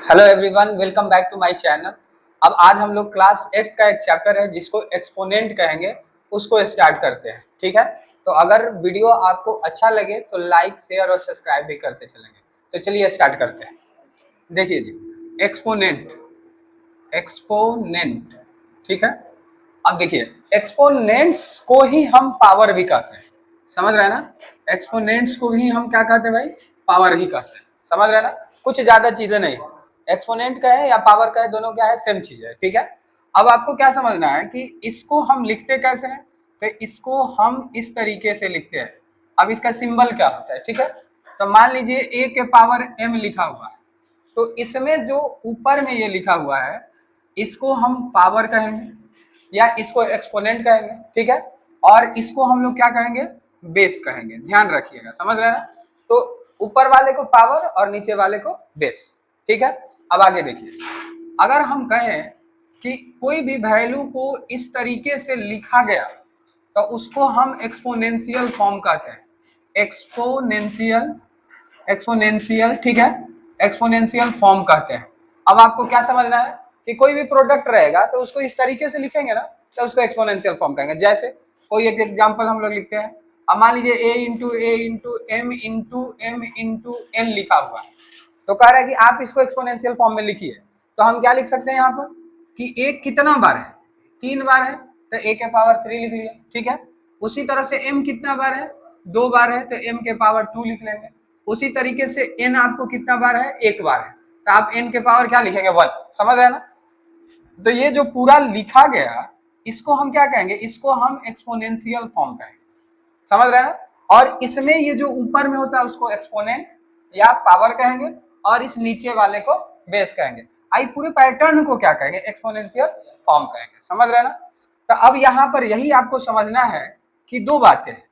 Hello everyone, welcome back to my channel. अब आज हम लोग क्लास 8th का एक चैप्टर है जिसको एक्सपोनेंट कहेंगे, उसको स्टार्ट करते हैं। ठीक है, तो अगर वीडियो आपको अच्छा लगे तो लाइक शेयर और सब्सक्राइब भी करते चलेंगे। तो चलिए स्टार्ट करते हैं। देखिए जी, एक्सपोनेंट एक्सपोनेंट ठीक है। अब देखिए, एक्सपोनेंट्स को ही हम पावर भी कहते हैं, समझ रहे हैं ना। एक्सपोनेंट्स को ही हम क्या कहते हैं भाई, पावर ही कहते हैं, समझ रहे हैं ना। कुछ ज्यादा चीजें नहीं, एक्सपोनेंट का है या पावर का है, दोनों क्या है, सेम चीज है। ठीक है, अब आपको क्या समझना है कि इसको हम लिखते कैसे हैं। तो इसको हम इस तरीके से लिखते हैं। अब इसका सिंबल क्या होता है, ठीक है। तो मान लीजिए a के पावर m लिखा हुआ है, तो इसमें जो ऊपर में ये लिखा हुआ है इसको हम पावर कहेंगे या इसको एक्सपोनेंट कहेंगे। ठीक है, और इसको हम लोग क्या कहेंगे, बेस कहेंगे। ध्यान रखिएगा, समझ रहे हैं ना। तो ऊपर वाले को पावर और नीचे वाले को बेस। ठीक है, अब आगे देखिए, अगर हम कहें कि कोई भी वैल्यू को इस तरीके से लिखा गया तो उसको हम एक्सपोनेंशियल फॉर्म कहते हैं। एक्सपोनेंशियल एक्सपोनेंशियल ठीक है, एक्सपोनेंशियल फॉर्म कहते हैं। अब आपको क्या समझना है कि कोई भी प्रोडक्ट रहेगा तो उसको इस तरीके से लिखेंगे ना, तो उसको एक्सपोनेंशियल फॉर्म कहेंगे। जैसे कोई एक एग्जांपल हम लोग लिखते हैं। अब मान लीजिए a into m into n लिखा हुआ है, तो कह रहा है कि आप इसको एक्सपोनेंशियल फॉर्म में लिखिए। तो हम क्या लिख सकते हैं यहाँ पर कि a कितना बार है, 3 बार है, तो a के पावर 3 लिख लिया। ठीक है, उसी तरह से m कितना बार है, 2 बार है, तो m के पावर 2 लिख लेंगे। उसी तरीके से n आपको कितना बार है, 1 बार है, तो आप n के पावर क्या लिखेंगे, 1। समझ रहे हैं ना। तो ये जो पूरा लिखा गया इसको हम क्या कहेंगे, इसको हम एक्सपोनेंशियल फॉर्म कहेंगे। समझ रहे हैं। और इसमें ये जो ऊपर में होता है उसको एक्सपोनेंट या पावर कहेंगे, और इस नीचे वाले को बेस कहेंगे। आई पूरे पैटर्न को क्या कहेंगे, एक्सपोनेंशियल फॉर्म कहेंगे। समझ रहे हैं ना। तो अब यहाँ पर यही आपको समझना है कि दो बातें हैं।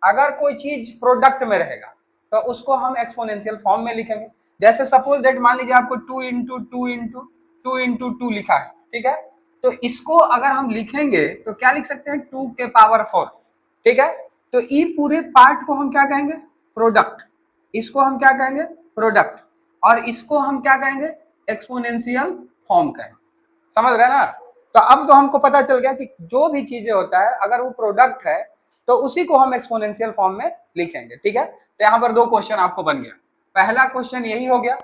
अगर कोई चीज प्रोडक्ट में रहेगा तो उसको हम एक्सपोनेंशियल फॉर्म में लिखेंगे। जैसे सपोज दैट मान लीजिए आपको 2 इंटू 2 लिखा है, ठीक है। तो इसको अगर हम लिखेंगे तो क्या लिख सकते हैं, 2 के पावर 4। ठीक है, तो ये पूरे पार्ट को हम क्या कहेंगे, प्रोडक्ट। इसको हम क्या कहेंगे, प्रोडक्ट, और इसको हम क्या कहेंगे, एक्सपोनेंशियल फॉर्म कहेंगे। समझ रहे हैं ना। तो अब तो हमको पता चल गया कि जो भी चीजें होता है अगर वो प्रोडक्ट है तो उसी को हम एक्सपोनेंशियल फॉर्म में लिखेंगे। ठीक है, तो यहाँ पर 2 क्वेश्चन आपको बन गया। पहला क्वेश्चन यही हो गया,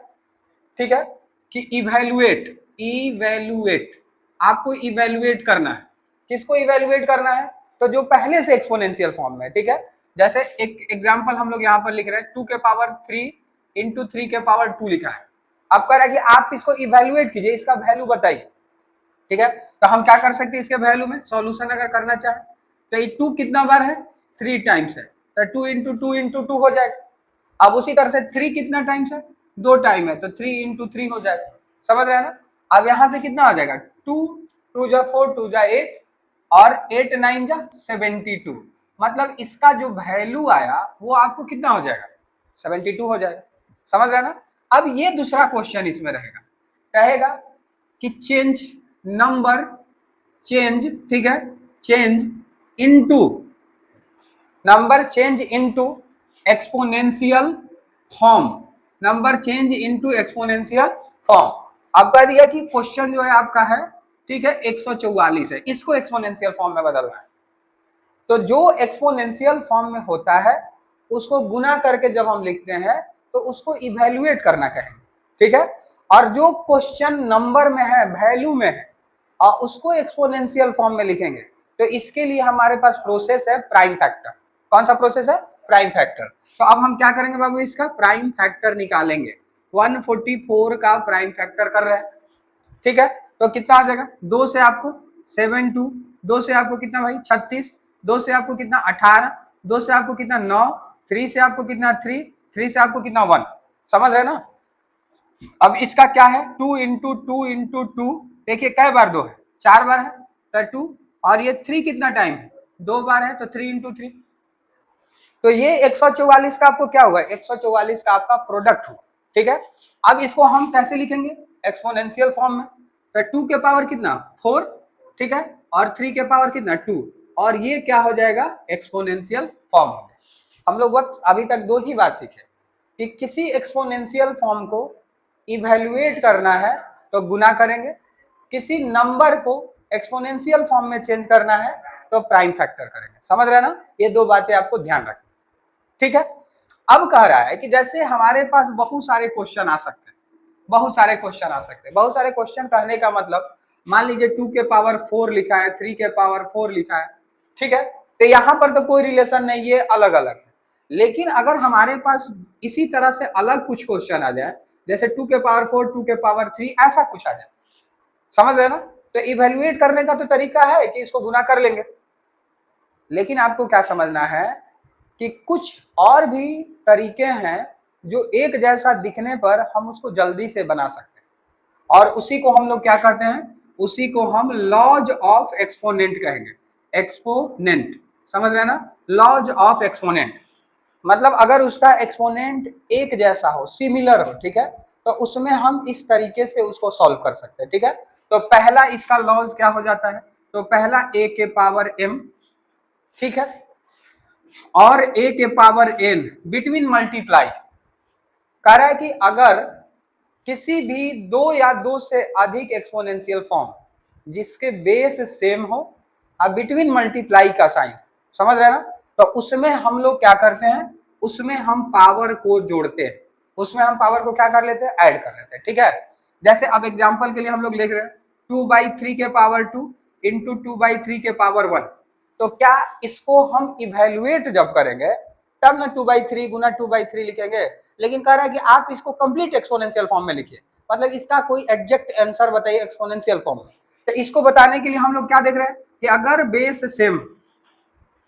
ठीक है, कि इवैल्यूएट इवैल्यूएट आपको इवैल्यूएट करना है। किसको इवैल्यूएट करना है, तो जो पहले से एक्सपोनेंशियल फॉर्म में। ठीक है, जैसे एक एग्जांपल हम लोग यहाँ पर लिख रहे हैं, 2 के पावर 3 इंटू 3 के पावर 2 लिखा है। अब कह रहा है कि आप इसको इवैल्यूएट कीजिए, इसका वैल्यू बताइए। ठीक है, तो हम क्या कर सकते हैं, इसके वैल्यू में सॉल्यूशन अगर करना चाहे तो ये 2 कितना बार है, 3 टाइम्स है, तो 2 इंटू 2 हो जाएगा। अब उसी तरह से 3 कितना टाइम्स है, 2 टाइम है, तो 3 इंटू 3 हो जाएगा। समझ रहे हैं ना। अब यहां से कितना हो जाएगा, 2 2 जा 4 2 जा 8 और 8 9 जा 72। मतलब इसका जो वैल्यू आया वो आपको कितना हो जाएगा, 72 हो जाएगा। समझ रहे हैं ना। अब ये दूसरा क्वेश्चन इसमें रहेगा, कहेगा कि चेंज नंबर चेंज, ठीक है, change into number change into exponential form, number change into exponential form. अब कह दिया कि क्वेश्चन जो है आपका है, ठीक है, 144 है, इसको एक्सपोनेंशियल फॉर्म में बदलना है। तो जो एक्सपोनेंशियल फॉर्म में होता है उसको गुना करके जब हम लिखते हैं तो उसको इवैल्यूएट करना कहेंगे। ठीक है, और जो क्वेश्चन नंबर में है, वैल्यू में है, और उसको एक्सपोनेंशियल फॉर्म में लिखेंगे। तो इसके लिए हमारे पास प्रोसेस है प्राइम फैक्टर। कौन सा प्रोसेस है, प्राइम फैक्टर। तो अब हम क्या करेंगे बाबू, इसका प्राइम फैक्टर निकालेंगे। 144 का प्राइम फैक्टर कर रहे हैं। ठीक है, तो कितना आ जाएगा, 2 से आपको 72, 2 से आपको कितना भाई 36, 2 से आपको कितना 18, 2 से आपको कितना 9, 3 से आपको कितना 3, 3 से आपको कितना 1। समझ रहे ना। अब इसका क्या है, 2 इंटू 2 देखिए कै बार 2 है, 4 बार है, तो 2, और ये 3 कितना टाइम है, 2 बार है, तो 3 इंटू 3। तो ये 144 का आपको क्या हुआ, 144 का आपका प्रोडक्ट हुआ। ठीक है, अब इसको हम कैसे लिखेंगे, एक्सपोनेंशियल फॉर्म में। तो 2 के पावर कितना 4, ठीक है, और 3 के पावर कितना 2, और ये क्या हो जाएगा, एक्सपोनेंशियल फॉर्म। हम लोग बस अभी तक 2 ही बात सीखे कि किसी एक्सपोनेंशियल फॉर्म को इवैल्यूएट करना है तो गुना करेंगे, किसी नंबर को एक्सपोनेंशियल फॉर्म में चेंज करना है तो प्राइम फैक्टर करेंगे। समझ रहे हैं ना, ये दो बातें आपको ध्यान रखनी, ठीक है। अब कह रहा है कि जैसे हमारे पास बहुत सारे क्वेश्चन आ सकते हैं, बहुत सारे क्वेश्चन आ सकते हैं। बहुत सारे क्वेश्चन कहने का मतलब, मान लीजिए 2 के पावर 4 लिखा है, 3 के पावर 4 लिखा है, ठीक है, तो यहां पर तो कोई रिलेशन नहीं है, अलग अलग है। लेकिन अगर हमारे पास इसी तरह से अलग कुछ क्वेश्चन आ जाए, जैसे 2 के पावर 4, 2 के पावर 3, ऐसा कुछ आ जाए, समझ रहे ना, तो इवेल्युएट करने का तो तरीका है कि इसको गुना कर लेंगे। लेकिन आपको क्या समझना है कि कुछ और भी तरीके हैं जो एक जैसा दिखने पर हम उसको जल्दी से बना सकते हैं, और उसी को हम लोग क्या कहते हैं, उसी को हम लॉज ऑफ एक्सपोनेंट कहेंगे। एक्सपोनेंट, समझ रहे ना, लॉज ऑफ एक्सपोनेंट मतलब अगर उसका एक्सपोनेंट एक जैसा हो, सिमिलर हो, ठीक है, तो उसमें हम इस तरीके से उसको सॉल्व कर सकते हैं, ठीक है। तो पहला इसका लॉज क्या हो जाता है, तो पहला a के पावर m, ठीक है, और a के पावर n बिटवीन मल्टीप्लाई। कह रहा है कि अगर किसी भी दो या दो से अधिक एक्सपोनेंशियल फॉर्म जिसके बेस सेम हो और बिटवीन मल्टीप्लाई का साइन, समझ रहे हैं ना, तो उसमें हम लोग क्या करते हैं, उसमें हम पावर को जोड़ते हैं, उसमें हम पावर को क्या कर लेते हैं, ऐड कर लेते हैं, ठीक है। जैसे अब एग्जांपल के लिए हम लोग लिख रहे हैं 2/3 के पावर 2 इंटू 2/3 के पावर 1, तो क्या इसको हम इवेल्युएट जब करेंगे तब ना 2/3 गुना 2/3 लिखेंगे। लेकिन कह रहा है कि आप इसको कंप्लीट एक्सपोनेंशियल फॉर्म में लिखिए, मतलब इसका कोई एग्जैक्ट आंसर बताइए एक्सपोनेंशियल फॉर्म में। तो इसको बताने के लिए हम लोग क्या देख रहे हैं कि अगर बेस सेम,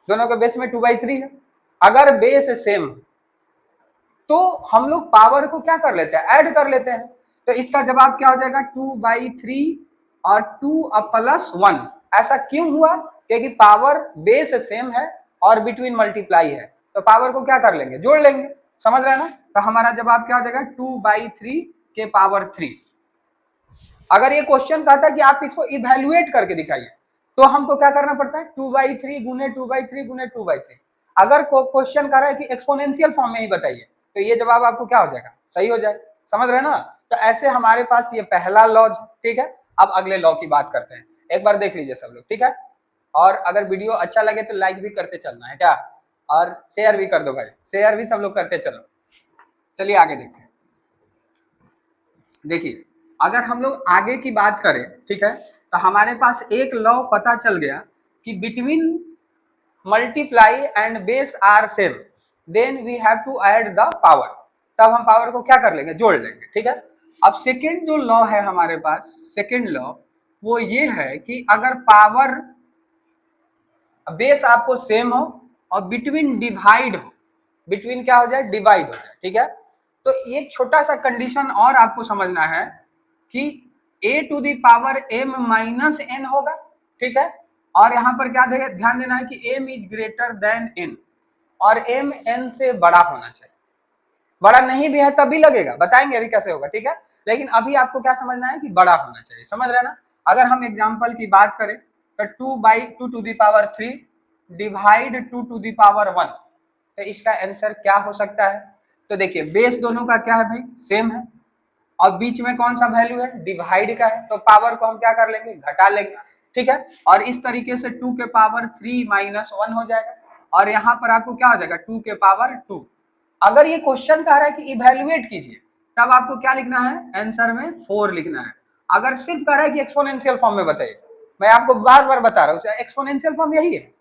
दोनों के बेस में 2/3 है, अगर बेस सेम तो हम लोग पावर को क्या कर लेते हैं, ऐड कर लेते हैं। तो इसका जवाब क्या हो जाएगा, 2/3 और 2 प्लस 1। ऐसा क्यों हुआ, क्योंकि पावर बेस सेम है और बिटवीन मल्टीप्लाई है, तो पावर को क्या कर लेंगे, जोड़ लेंगे, समझ रहे हैं ना। तो हमारा जवाब क्या हो जाएगा, 2/3 के पावर 3। अगर ये क्वेश्चन कहता है कि आप इसको इवेल्युएट करके दिखाइए, तो हमको क्या करना पड़ता है, 2/3 गुने 2/3 गुने 2/3। अगर क्वेश्चन कह रहा है कि एक्सपोनेंशियल फॉर्म में ही बताइए, तो ये जवाब आपको क्या हो जाएगा, सही हो जाएगा, समझ रहे हैं ना। तो ऐसे हमारे पास ये पहला लॉ, ठीक है। अब अगले लॉ की बात करते हैं, एक बार देख लीजिए सब लोग, ठीक है। और अगर वीडियो अच्छा लगे तो लाइक भी करते चलना है क्या, और शेयर भी कर दो भाई, शेयर भी सब लोग करते चलो। चलिए आगे देखते हैं। देखिए अगर हम लोग आगे की बात करें, ठीक है, तो हमारे पास एक लॉ पता चल गया कि between multiply and base are same, then we have to add the power. तब हम पावर को क्या कर लेंगे, जोड़ लेंगे, ठीक है। अब सेकेंड जो लॉ है हमारे पास, सेकेंड लॉ वो ये है कि अगर पावर बेस आपको सेम हो और बिटवीन डिवाइड हो, बिटवीन क्या हो जाए, डिवाइड हो जाए, ठीक है। तो एक छोटा सा कंडीशन और आपको समझना है कि a to the power m minus n होगा, ठीक है। और यहाँ पर क्या ध्यान देना है कि m is greater than n, और m n से बड़ा होना चाहिए। बड़ा नहीं भी है तब भी लगेगा, बताएंगे अभी कैसे होगा, ठीक है। लेकिन अभी आपको क्या समझना है कि बड़ा होना चाहिए, समझ रहे ना। अगर हम एग्जाम्पल की बात करें तो 2/2 to the power 3 divide 2 to the power 1, तो इसका आंसर क्या हो सकता है। तो देखिए बेस दोनों का क्या है भाई, सेम है, और बीच में कौन सा वैल्यू है, डिवाइड का है, तो पावर को हम क्या कर लेंगे, घटा लेंगे, ठीक है। और इस तरीके से 2 के पावर 3 माइनस 1 हो जाएगा, और यहाँ पर आपको क्या हो जाएगा, 2 के पावर 2। अगर ये क्वेश्चन कह रहा है कि इवेल्युएट कीजिए, तब आपको क्या लिखना है, आंसर में 4 लिखना है। अगर सिर्फ कह रहा है कि एक्सपोनेंशियल फॉर्म में बताइए, मैं आपको बार बार बता रहा हूँ एक्सपोनेंशियल फॉर्म यही है,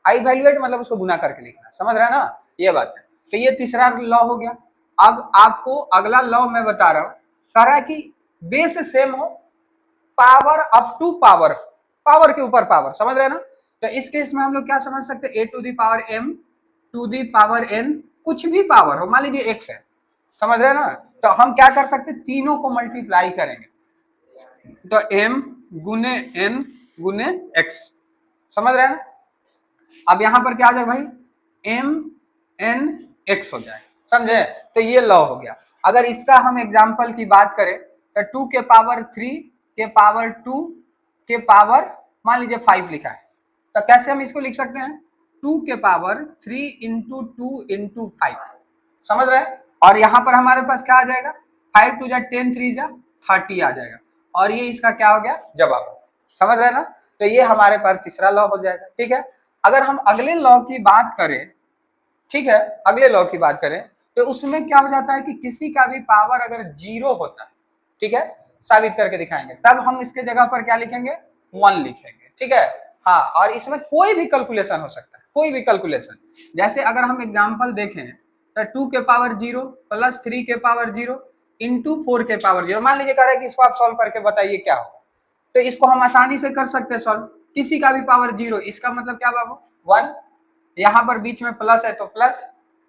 इवेल्युएट मतलब उसको गुना करके लिखना, समझ रहे हैं ना, ये बात है। तो ये तीसरा लॉ हो गया। अब आपको अगला लॉ मैं बता रहा हूँ, कह रहा है कि बेस सेम हो, power up to power, power के ऊपर पावर, समझ रहे हैं ना। तो इस केस में हम लोग क्या समझ सकते हैं, a to the power m to the power n, कुछ भी पावर हो, मान लीजिए x है, समझ रहे हैं ना। तो हम क्या कर सकते हैं, तीनों को मल्टीप्लाई करेंगे, तो m गुने n गुने x, समझ रहे हैं ना। अब यहां पर क्या आ जाएगा भाई, m n x हो जाए, समझे। तो ये लॉ हो गया। अगर इसका हम एग्जांपल की बात करें तो 2 के पावर 3 के पावर 2 के पावर मान लीजिए 5 लिखा है, तो कैसे हम इसको लिख सकते हैं, 2 के पावर 3 इंटू 2 इंटू 5, समझ रहे हैं। और यहां पर हमारे पास क्या आ जाएगा, 5 टू जा 10, 3 जा 30 आ जाएगा, और ये इसका क्या हो गया, जवाब। समझ रहे हैं ना। तो ये हमारे पास तीसरा लॉ हो जाएगा। ठीक है, अगर हम अगले लॉ की बात करें, ठीक है, अगले लॉ की बात करें तो उसमें क्या हो जाता है कि किसी का भी पावर अगर 0 होता है, ठीक है, साबित करके दिखाएंगे, तब हम इसके जगह पर क्या लिखेंगे, 1 लिखेंगे। ठीक है, हाँ, और इसमें कोई भी कैलकुलेशन हो सकता है, कोई भी कैलकुलेशन। जैसे अगर हम एग्जांपल देखें तो 2 के पावर 0 प्लस 3 के पावर 0 इंटू 4 के पावर 0, मान लीजिए कह रहे हैं कि इसको आप सॉल्व करके बताइए क्या होगा, तो इसको हम आसानी से कर सकते हैं सॉल्व। किसी का भी पावर 0, इसका मतलब क्या बाबू, 1, यहाँ पर बीच में प्लस है तो प्लस,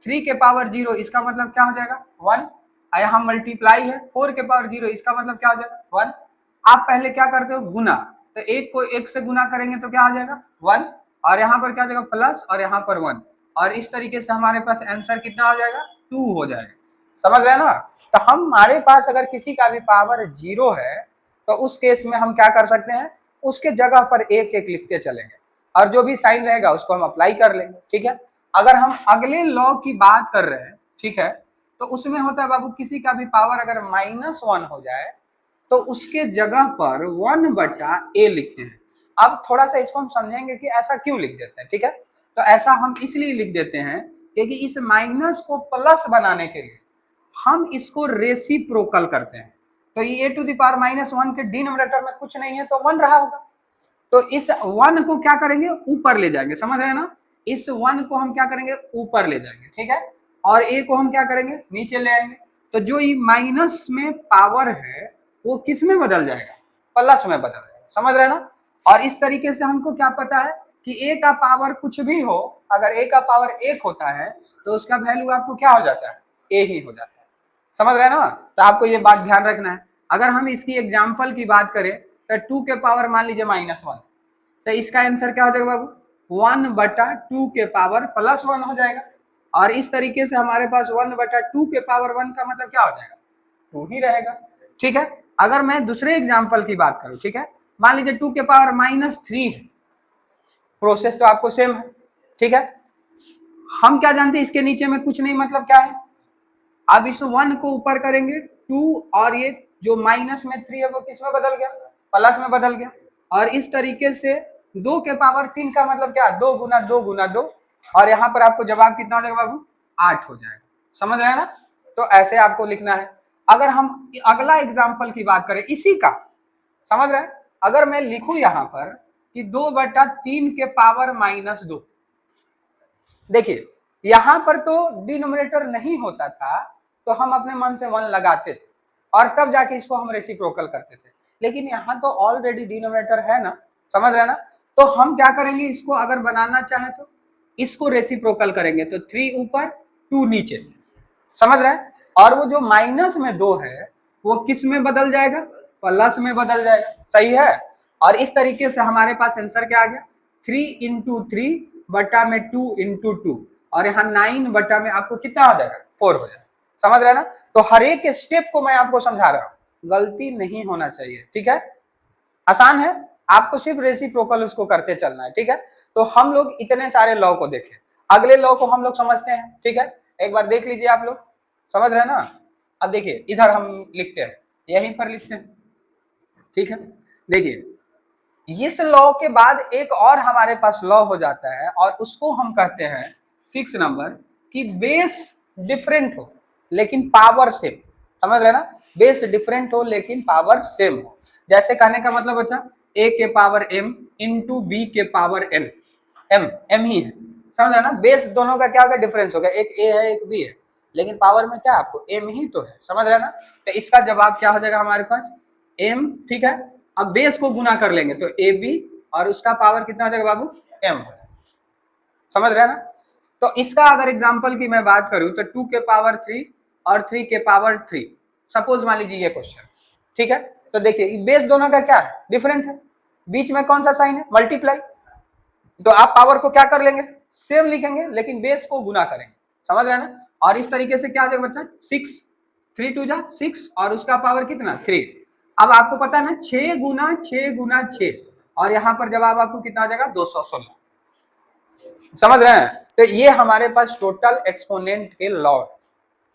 3 के पावर 0 इसका मतलब क्या हो जाएगा, 1, यहाँ मल्टीप्लाई है, 4 के पावर 0 इसका मतलब क्या हो जाएगा, 1। आप पहले क्या करते हो, गुना, तो एक को एक से गुना करेंगे तो क्या हो जाएगा, 1, और यहाँ पर क्या हो जाएगा प्लस, और यहाँ पर 1, और इस तरीके से हमारे पास आंसर कितना हो जाएगा, 2 हो जाएगा। समझ रहे हैं ना। तो हमारे पास अगर किसी का भी पावर 0 है तो उस केस में हम क्या कर सकते हैं, उसके जगह पर एक एक लिखते चलेंगे, और जो भी साइन रहेगा उसको हम अप्लाई कर लेंगे। ठीक है, अगर हम अगले लॉ की बात कर रहे हैं, ठीक है, तो उसमें होता है बाबू, किसी का भी पावर अगर -1 हो जाए तो उसके जगह पर 1/a लिखते हैं। अब थोड़ा सा इसको हम समझेंगे कि ऐसा क्यों लिख देते हैं। ठीक है, तो ऐसा हम इसलिए लिख देते हैं क्योंकि इस माइनस को प्लस बनाने के लिए हम इसको रेसिप्रोकल करते हैं। तो ये a टू द पावर -1 के डिनोमिनेटर में कुछ नहीं है तो 1 रहा होगा, तो इस 1 को क्या करेंगे, ऊपर ले जाएंगे। समझ रहे हैं ना, इस 1 को हम क्या करेंगे, ऊपर ले जाएंगे। ठीक है, और a को हम क्या करेंगे, नीचे ले आएंगे। तो जो ये माइनस में पावर है वो किस में बदल जाएगा, प्लस में बदल जाएगा। समझ रहे हैं ना। और इस तरीके से हमको क्या पता है कि a का पावर कुछ भी हो, अगर a का पावर 1 होता है तो उसका वैल्यू आपको क्या हो जाता है, a ही हो जाता है। समझ रहे हैं ना। तो आपको ये बात ध्यान रखना है। अगर हम इसकी एग्जाम्पल की बात करें तो 2 के पावर मान लीजिए -1, तो इसका आंसर क्या हो जाएगा बाबू, 1/2 के पावर +1 हो जाएगा। और इस तरीके से हमारे पास 1/2 के पावर 1 का मतलब क्या हो जाएगा, 2 ही रहेगा। ठीक है, अगर मैं दूसरे एग्जाम्पल की बात करूं, ठीक है, मान लीजिए 2 के पावर -3 है, प्रोसेस तो आपको सेम है। ठीक है, हम क्या जानते हैं, इसके नीचे में कुछ नहीं, मतलब क्या है, अब इस 1 को ऊपर करेंगे 2, और ये जो माइनस में 3 है वो किस में बदल गया, प्लस में बदल गया। और इस तरीके से 2 के पावर 3 का मतलब क्या, 2 गुना 2 गुना 2, और यहाँ पर आपको जवाब कितना हो जाएगा बाबू, 8 हो जाएगा। समझ रहे हैं ना। तो ऐसे आपको लिखना है। अगर हम अगला एग्जाम्पल की बात करें इसी का, समझ रहे हैं, अगर मैं लिखूं यहाँ पर कि 2/3 के पावर -2, देखिए यहां पर तो डिनोमिनेटर नहीं होता था तो हम अपने मन से 1 लगाते थे और तब जाके इसको हम रेसिप्रोकल करते थे, लेकिन यहाँ तो ऑलरेडी डिनोमिनेटर है ना। समझ रहे हैं ना। तो हम क्या करेंगे, इसको अगर बनाना चाहे तो इसको रेसिप्रोकल करेंगे, तो 3 ऊपर 2 नीचे। समझ रहे हैं। और वो जो माइनस में 2 है वो किस में बदल जाएगा, प्लस में बदल जाएगा। सही है। और इस तरीके से हमारे पास आंसर क्या आ गया, 3 × 3 बटा में 2 × 2, और यहाँ 9 बटा में आपको कितना हो जाएगा, 4 हो जाएगा। समझ रहे हैं ना। तो हर एक स्टेप को मैं आपको समझा रहा हूँ, गलती नहीं होना चाहिए। ठीक है, आसान है, आपको सिर्फ रेसिप्रोकल उसको करते चलना है। ठीक है, तो हम लोग इतने सारे लॉ को देखें, अगले लॉ को हम लोग समझते हैं। ठीक है, एक बार देख लीजिए आप लोग, समझ रहे हैं ना। अब देखिए इधर हम लिखते हैं, यहीं पर लिखते हैं। ठीक है, देखिए इस लॉ के बाद एक और हमारे पास लॉ हो जाता है और उसको हम कहते हैं 6 नंबर कि बेस डिफरेंट हो लेकिन पावर सेम। समझ रहे ना, बेस डिफरेंट हो लेकिन पावर सेम हो। जैसे कहने का मतलब अच्छा, a के पावर m इंटू बी के पावर n, m ही है। समझ रहे ना, बेस दोनों का क्या होगा, डिफरेंस होगा, एक a है एक b है, लेकिन पावर में क्या आपको m ही तो है। समझ रहे ना। तो इसका जवाब क्या हो जाएगा हमारे पास, m। ठीक है, अब बेस को गुना कर लेंगे तो ab, और उसका पावर कितना हो जाएगा बाबू, m हो जाएगा। समझ रहे हैं ना। तो इसका अगर एग्जांपल की मैं बात करूं तो 2 के पावर 3 और 3 के पावर 3, सपोज मान लीजिए ये क्वेश्चन। ठीक है, तो देखिए बेस दोनों का क्या है, डिफरेंट है, बीच में कौन सा साइन है, मल्टीप्लाई। तो आप पावर को क्या कर लेंगे, सेम लिखेंगे, लेकिन बेस को गुना करेंगे। समझ रहे हैं ना। और इस तरीके से क्या हो जाएगा बच्चा, 6, 3 2 जा 6, और उसका पावर कितना, 3। अब आपको पता है ना, 6 गुना 6 गुना 6, और यहाँ पर जवाब आपको कितना हो जाएगा, 216। समझ रहे हैं। तो ये हमारे पास टोटल एक्सपोनेंट के लॉ है।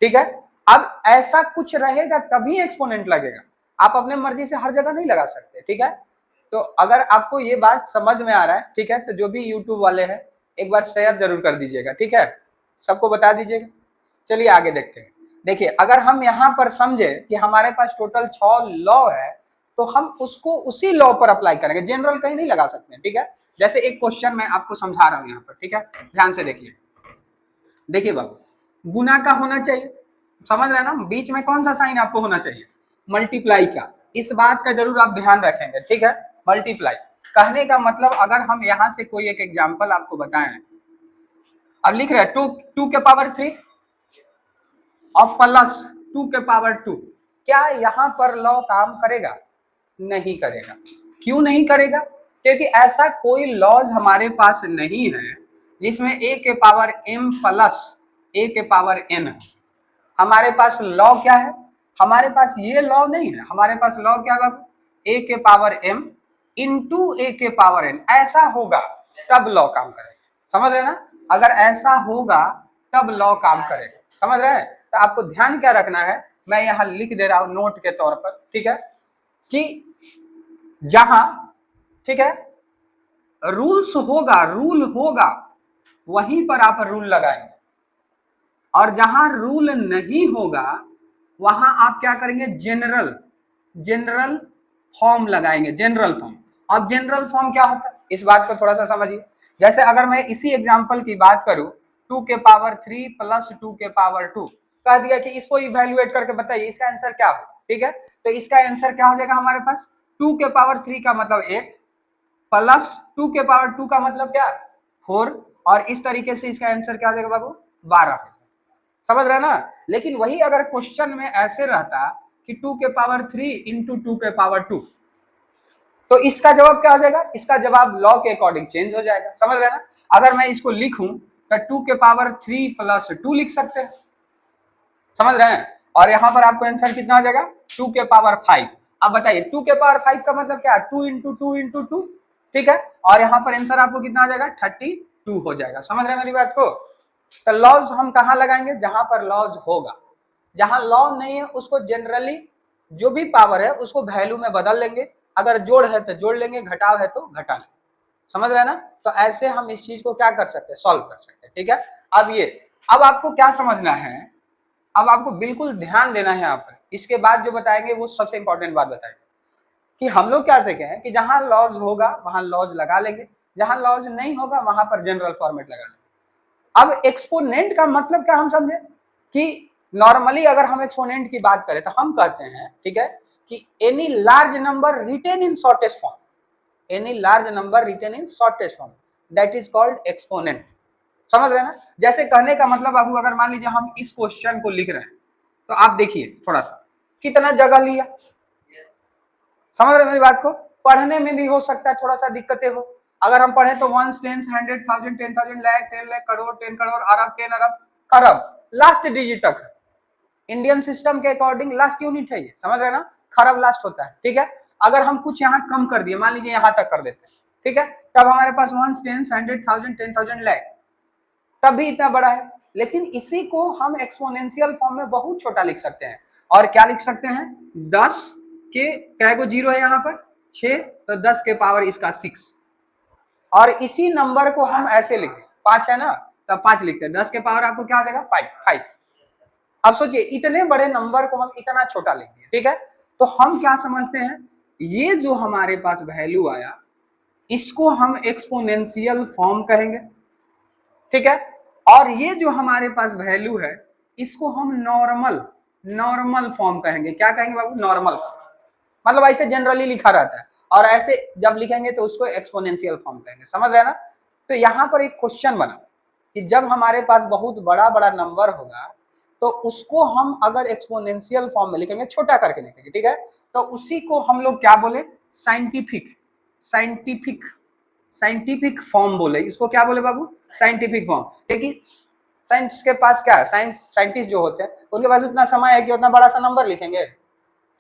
ठीक है, अब ऐसा कुछ रहेगा तभी एक्सपोनेंट लगेगा, आप अपने मर्जी से हर जगह नहीं लगा सकते, ठीक है। तो अगर आपको ये बात समझ में आ रहा है, ठीक है, तो जो भी यूट्यूब वाले हैं एक बार शेयर जरूर कर दीजिएगा, ठीक है, सबको बता दीजिएगा। चलिए आगे देखते हैं। देखिए अगर हम यहाँ पर समझे कि हमारे पास टोटल 6 लॉ है, तो हम उसको उसी लॉ पर अप्लाई करेंगे, जनरल कहीं नहीं लगा सकते हैं, ठीक है। जैसे एक क्वेश्चन मैं आपको समझा रहा हूं यहाँ पर, ठीक है, ध्यान से देखिए। देखिए बाबू, गुना का होना चाहिए, समझ रहे हैं ना, बीच में कौन सा साइन आपको होना चाहिए, मल्टीप्लाई का, इस बात का जरूर आप ध्यान रखेंगे, ठीक है। मल्टीप्लाई कहने का मतलब, अगर हम यहां से कोई एक एग्जांपल आपको बताएं, अब लिख रहे हैं टू के पावर 3 और प्लस 2 के पावर 2, क्या यहां पर लॉ काम करेगा, नहीं करेगा। क्यों नहीं करेगा, क्योंकि ऐसा कोई लॉज हमारे पास नहीं है जिसमें a के पावर m प्लस a के पावर n है। हमारे पास लॉ क्या है, हमारे पास ये लॉ नहीं है, हमारे पास लॉ क्या है बाबू, a के पावर m इंटू a के पावर n, ऐसा होगा तब लॉ काम करेगा, समझ रहे ना, अगर ऐसा होगा तब लॉ काम करेगा, समझ रहे हैं। तो आपको ध्यान क्या रखना है, मैं यहां लिख दे रहा हूं नोट के तौर पर, ठीक है, कि जहां, ठीक है, रूल्स होगा, रूल होगा, वहीं पर आप रूल लगाएंगे, और जहां रूल नहीं होगा वहां आप क्या करेंगे, जनरल फॉर्म लगाएंगे, जनरल फॉर्म। अब जनरल फॉर्म क्या होता है, इस बात को थोड़ा सा समझिए। जैसे अगर मैं इसी एग्जांपल की बात करूं, 2 के पावर 3 प्लस 2 के पावर 2, कह दिया कि इसको इवैल्यूएट करके बताइए इसका आंसर क्या हो, ठीक है, तो इसका आंसर क्या हो जाएगा हमारे पास, 2 के पावर 3 का मतलब 8 प्लस 2 के पावर 2 का मतलब क्या, 4, और इस तरीके से इसका आंसर क्या हो जाएगा बाबू, 12, समझ रहे ना। लेकिन वही अगर क्वेश्चन में ऐसे रहता कि 2 के पावर 3 इंटू 2 के पावर 2, तो इसका जवाब क्या हो जाएगा, इसका जवाब लॉ के अकॉर्डिंग चेंज हो जाएगा, समझ रहे ना। अगर मैं इसको लिखूं तो 2 के पावर 3 प्लस 2 लिख सकते हैं, समझ रहे हैं, और यहां पर आपको आंसर कितना हो जाएगा, 2 के पावर 5। अब बताइए 2 के पावर 5 का मतलब क्या है, 2 इंटू 2 इंटू 2, ठीक है, और यहां पर आंसर आपको कितना हो जाएगा, 32 हो जाएगा, समझ रहे हैं मेरी बात को। तो लॉज हम कहां लगाएंगे, जहां पर लॉज होगा, जहां लॉ नहीं है उसको जनरली जो भी पावर है उसको वैल्यू में बदल लेंगे, अगर जोड़ है तो जोड़ लेंगे, घटाव है तो घटा लेंगे, समझ रहे ना। तो ऐसे हम इस चीज को क्या कर सकते हैं, सॉल्व कर सकते हैं, ठीक है। अब ये, अब आपको क्या समझना है, अब आपको बिल्कुल ध्यान देना है यहाँ पर, इसके बाद जो बताएंगे वो सबसे इंपॉर्टेंट बात बताएंगे, कि हम लोग क्या सीखे हैं कि जहां लॉज होगा वहां लॉज लगा लेंगे, जहां लॉज नहीं होगा वहां पर जनरल फॉर्मेट लगा लेंगे। अब एक्सपोनेंट का मतलब क्या हम समझे, कि नॉर्मली अगर हम एक्सपोनेंट की बात करें तो हम कहते हैं, ठीक है, कि any large number written in shortest form, any large number written in shortest form, that is called exponent, समझ रहे हैं ना। जैसे कहने का मतलब बाबू, अगर मान लीजिए हम इस क्वेश्चन को लिख रहे हैं, तो आप देखिए थोड़ा सा कितना जगह लिया, समझ रहे हैं मेरी बात को। पढ़ने में भी हो सकता है थोड़ा सा दिक्कतें हो, अगर हम पढ़े तो वंस, टेंस, 100,000, 10,000, लाख, 10 लाख, करोड़, 10 करोड़, अरब, 10 अरब, खरब, लास्ट डिजिट तक है। इंडियन सिस्टम के अकॉर्डिंग लास्ट यूनिट है ये, समझ रहे हैं ना, खरब लास्ट होता है, ठीक है। अगर हम कुछ यहाँ कम कर दिए, मान लीजिए यहाँ तक कर देते हैं, ठीक है, तब हमारे पास वंस, टेंस, 100,000, 10,000, लाख, तब भी इतना बड़ा है। लेकिन इसी को हम एक्सपोनेंशियल फॉर्म में बहुत छोटा लिख सकते हैं, और क्या लिख सकते हैं, 10 के क्या को जीरो है यहाँ पर 6, तो 10 के पावर इसका 6, और इसी नंबर को हम ऐसे लिखते, 5 है ना, तब 5 लिखते हैं, 10 के पावर आपको क्या आ जाएगा, 5। अब सोचिए इतने बड़े नंबर को हम इतना छोटा लिख दिए, ठीक है। तो हम क्या समझते हैं, ये जो हमारे पास वैल्यू आया इसको हम एक्सपोनेंशियल फॉर्म कहेंगे, ठीक है, और ये जो हमारे पास वैल्यू है इसको हम नॉर्मल फॉर्म कहेंगे। क्या कहेंगे बाबू, नॉर्मल फॉर्म, मतलब ऐसे जनरली लिखा रहता है, और ऐसे जब लिखेंगे तो उसको एक्सपोनेंशियल फॉर्म कहेंगे, समझ रहे हैं ना। तो यहाँ पर एक क्वेश्चन बना कि जब हमारे पास बहुत बड़ा बड़ा नंबर होगा तो उसको हम अगर एक्सपोनेंशियल फॉर्म में लिखेंगे, छोटा करके लिखेंगे, ठीक है, तो उसी को हम लोग क्या बोले, साइंटिफिक फॉर्म बोले, इसको क्या बोले बाबू, साइंटिफिक फॉर्म। क्योंकि साइंस के पास क्या है, साइंटिस्ट जो होते हैं उनके पास उतना समय है कि उतना बड़ा सा नंबर लिखेंगे,